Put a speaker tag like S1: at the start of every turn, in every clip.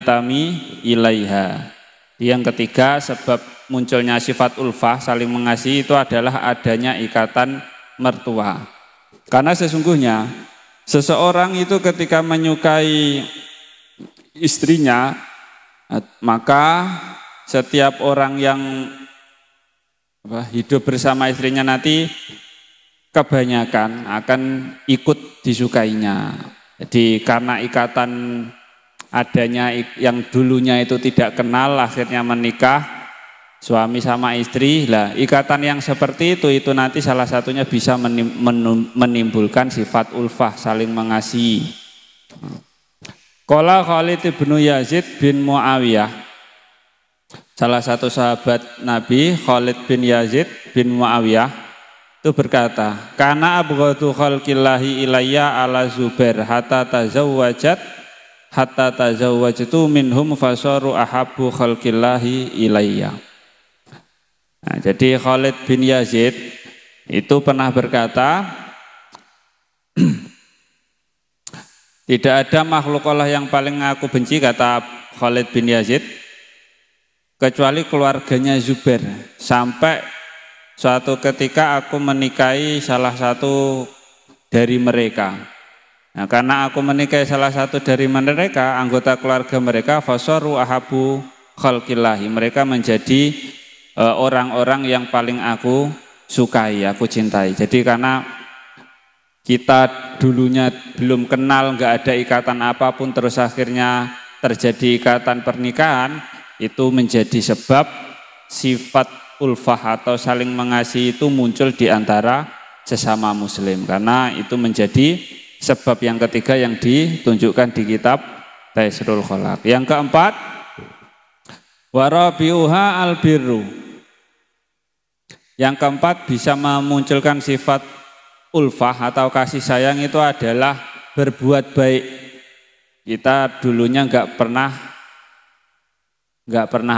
S1: yantami ilaiha. Yang ketiga, sebab munculnya sifat ulfah saling mengasihi itu adalah adanya ikatan mertua. Karena sesungguhnya seseorang itu ketika menyukai istrinya, maka setiap orang yang hidup bersama istrinya nanti kebanyakan akan ikut disukainya. Jadi karena ikatan adanya yang dulunya itu tidak kenal akhirnya menikah suami sama istri lah, ikatan yang seperti itu nanti salah satunya bisa menimbulkan sifat ulfah saling mengasihi. Qala Khalid bin Yazid bin Muawiyah, salah satu sahabat Nabi Khalid bin Yazid bin Muawiyah itu berkata, kana abghadu khalqillahi ilayya ala Zubair hatta tazawwajtu minhum fasaru ahabbu khalqillahi ilayya. Nah, jadi Khalid bin Yazid itu pernah berkata, tidak ada makhluk Allah yang paling aku benci, kata Khalid bin Yazid, kecuali keluarganya Zubair, sampai suatu ketika aku menikahi salah satu dari mereka. Nah, karena aku menikahi salah satu dari mereka, anggota keluarga mereka, fasaru ahabu khalqillahi, mereka menjadi orang-orang yang paling aku sukai, aku cintai. Jadi karena kita dulunya belum kenal, nggak ada ikatan apapun, terus akhirnya terjadi ikatan pernikahan, itu menjadi sebab sifat ulfah atau saling mengasihi itu muncul di antara sesama muslim. Karena itu menjadi sebab yang ketiga yang ditunjukkan di kitab Taisrul Khalaq. Yang keempat, warabiuha albirru. Yang keempat bisa memunculkan sifat ulfah atau kasih sayang itu adalah berbuat baik. Kita dulunya nggak pernah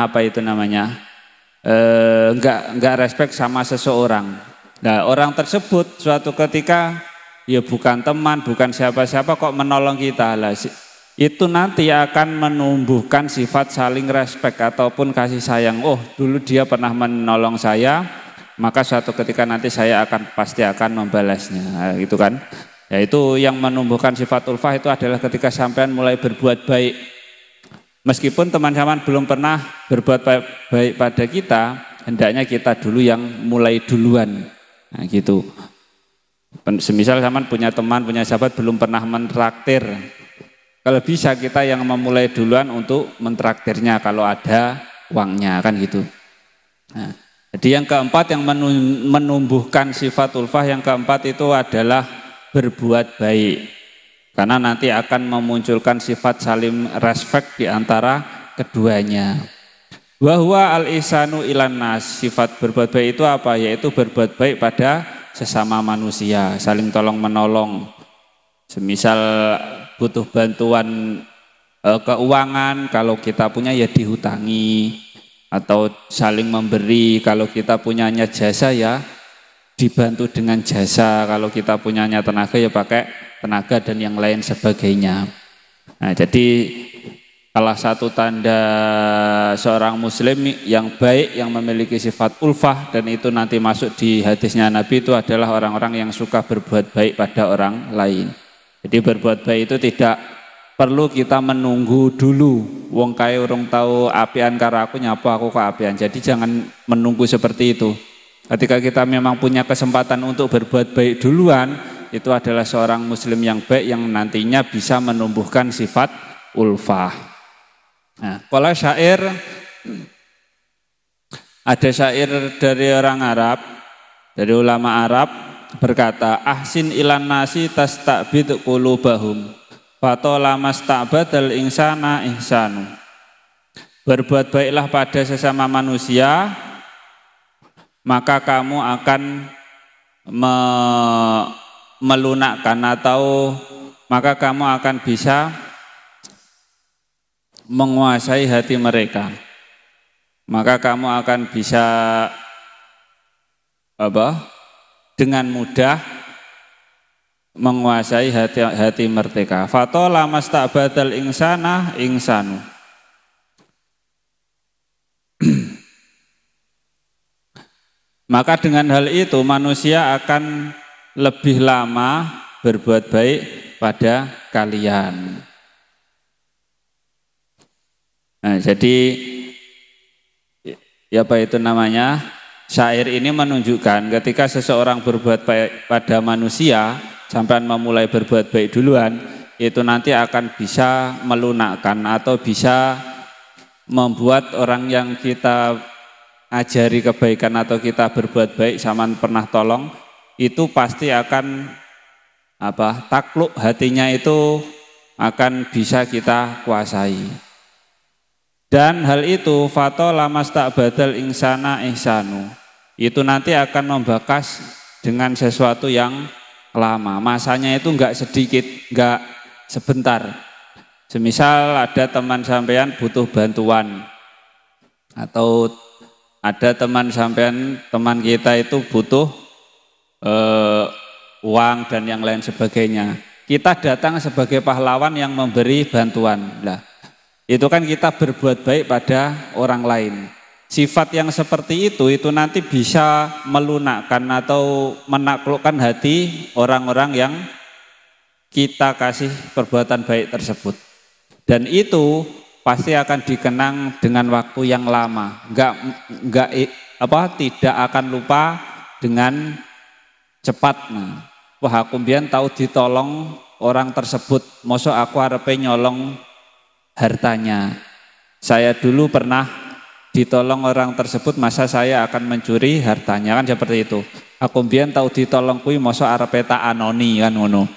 S1: apa itu namanya, nggak respect sama seseorang. Nah, orang tersebut suatu ketika ya bukan teman, bukan siapa-siapa kok menolong kita lah. Itu nanti akan menumbuhkan sifat saling respect ataupun kasih sayang. Oh, dulu dia pernah menolong saya, maka suatu ketika nanti saya pasti akan membalasnya. Nah, gitu kan. Ya, itu yang menumbuhkan sifat ulfah itu adalah ketika sampean mulai berbuat baik. Meskipun teman-teman belum pernah berbuat baik pada kita, hendaknya kita dulu yang mulai duluan. Nah, gitu. Semisal zaman punya teman, punya sahabat belum pernah mentraktir, kalau bisa kita yang memulai duluan untuk mentraktirnya kalau ada uangnya, kan gitu. Nah, jadi yang keempat yang menumbuhkan sifat ulfah yang keempat itu adalah berbuat baik. Karena nanti akan memunculkan sifat saling respect di antara keduanya. Wa huwa al-ihsanu ilan nas. Sifat berbuat baik itu apa? Yaitu berbuat baik pada sesama manusia, saling tolong menolong. Semisal butuh bantuan keuangan, kalau kita punya ya dihutangi, atau saling memberi. Kalau kita punyanya jasa ya dibantu dengan jasa, kalau kita punyanya tenaga ya pakai tenaga dan yang lain sebagainya. Nah, jadi salah satu tanda seorang muslim yang baik, yang memiliki sifat ulfah, dan itu nanti masuk di hadisnya Nabi, itu adalah orang-orang yang suka berbuat baik pada orang lain. Jadi berbuat baik itu tidak perlu kita menunggu dulu. Wong kae urung tahu apian karo aku, nyapa aku ke apian. Jadi jangan menunggu seperti itu. Ketika kita memang punya kesempatan untuk berbuat baik duluan, itu adalah seorang muslim yang baik yang nantinya bisa menumbuhkan sifat ulfah. Nah, kalau syair, ada syair dari orang Arab, dari ulama Arab berkata, ahsin ilan nasi tastabid qulubahum fatola mastabadal insana ihsanu. Berbuat baiklah pada sesama manusia, maka kamu akan melunakkan atau maka kamu akan bisa menguasai hati mereka. Maka kamu akan bisa dengan mudah menguasai hati mereka. Fatola mastabadal insana insanu. Maka dengan hal itu manusia akan lebih lama berbuat baik pada kalian. Nah, jadi ya apa itu namanya? Syair ini menunjukkan ketika seseorang berbuat baik pada manusia, sampai memulai berbuat baik duluan, itu nanti akan bisa melunakkan atau bisa membuat orang yang kita ajari kebaikan atau kita berbuat baik sama pernah tolong, itu pasti akan takluk, hatinya itu akan bisa kita kuasai. Dan hal itu fatola mastaqbadal insana ihsanu, itu nanti akan membekas dengan sesuatu yang lama. Masanya itu enggak sedikit, enggak sebentar. Semisal ada teman sampean butuh bantuan, atau ada teman sampean, teman kita itu butuh uang dan yang lain sebagainya. Kita datang sebagai pahlawan yang memberi bantuan. Nah, itu kan kita berbuat baik pada orang lain. Sifat yang seperti itu nanti bisa melunakkan atau menaklukkan hati orang-orang yang kita kasih perbuatan baik tersebut. Dan itu pasti akan dikenang dengan waktu yang lama. Tidak akan lupa dengan cepat. Wah, aku mbiyen tahu ditolong orang tersebut, mosok aku arepe nyolong hartanya. Saya dulu pernah ditolong orang tersebut, masa saya akan mencuri hartanya, kan seperti itu. Aku mbiyen tahu ditolong kuwi mosok arepe tak anoni, kan ngono.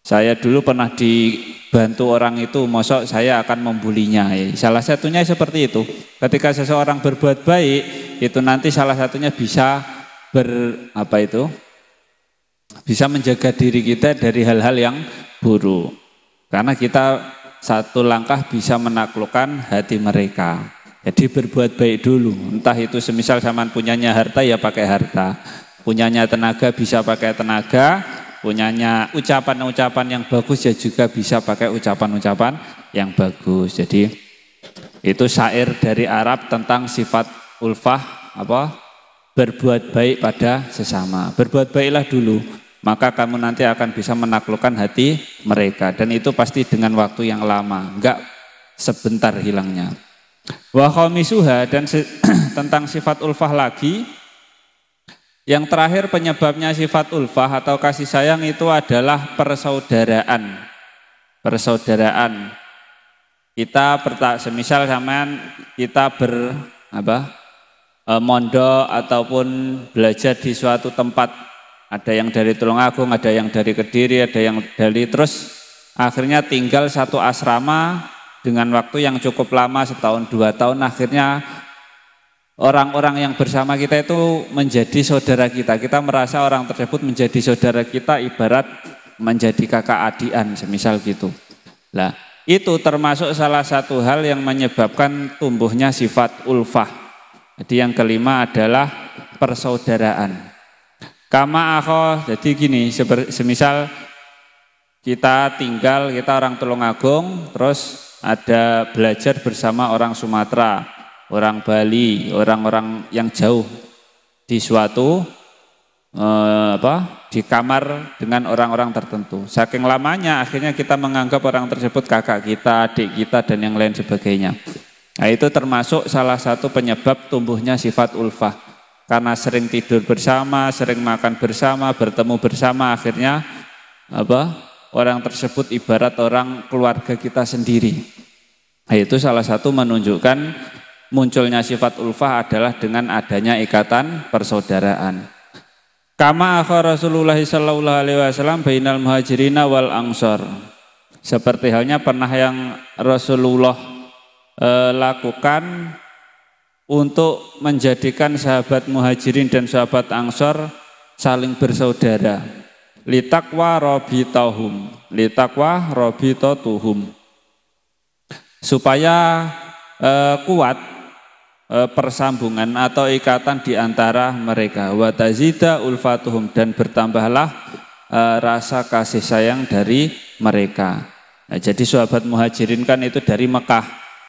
S1: Saya dulu pernah dibantu orang itu, mosok saya akan membulinya. Salah satunya seperti itu. Ketika seseorang berbuat baik, itu nanti salah satunya bisa bisa menjaga diri kita dari hal-hal yang buruk. Karena kita satu langkah bisa menaklukkan hati mereka. Jadi berbuat baik dulu. Entah itu semisal zaman punyanya harta ya pakai harta, punyanya tenaga bisa pakai tenaga, punyanya ucapan-ucapan yang bagus ya juga bisa pakai ucapan-ucapan yang bagus. Jadi itu syair dari Arab tentang sifat ulfah, berbuat baik pada sesama. Berbuat baiklah dulu, maka kamu nanti akan bisa menaklukkan hati mereka, dan itu pasti dengan waktu yang lama, enggak sebentar hilangnya. Wa khamisuha, dan tentang sifat ulfah lagi, yang terakhir penyebabnya sifat ulfah atau kasih sayang itu adalah persaudaraan. Persaudaraan. Kita semisal sampean kita mondok ataupun belajar di suatu tempat, ada yang dari Tulungagung, ada yang dari Kediri, ada yang dari, terus akhirnya tinggal satu asrama dengan waktu yang cukup lama, 1-2 tahun, akhirnya orang-orang yang bersama kita itu menjadi saudara kita. Kita merasa orang tersebut menjadi saudara kita, ibarat menjadi kakak adian, semisal gitu. Nah, itu termasuk salah satu hal yang menyebabkan tumbuhnya sifat ulfah. Jadi yang kelima adalah persaudaraan. Kama akho, jadi gini, semisal kita orang Tulungagung, terus ada belajar bersama orang Sumatera, orang Bali, orang-orang yang jauh di suatu di kamar dengan orang-orang tertentu. Saking lamanya akhirnya kita menganggap orang tersebut kakak kita, adik kita, dan yang lain sebagainya. Nah, itu termasuk salah satu penyebab tumbuhnya sifat ulfah. Karena sering tidur bersama, sering makan bersama, bertemu bersama, akhirnya orang tersebut ibarat orang keluarga kita sendiri. Nah, itu salah satu menunjukkan munculnya sifat ulfah adalah dengan adanya ikatan persaudaraan. Kama akha Rasulullah sallallahu alaihi wasallam bainal muhajirina wal ansor. Seperti halnya pernah yang Rasulullah lakukan untuk menjadikan sahabat muhajirin dan sahabat ansor saling bersaudara. Litakwa robitotuhum, supaya kuat persambungan atau ikatan di antara mereka. Wa tazida ulfatuhum, dan bertambahlah rasa kasih sayang dari mereka. Nah, jadi sahabat muhajirin kan itu dari Mekah.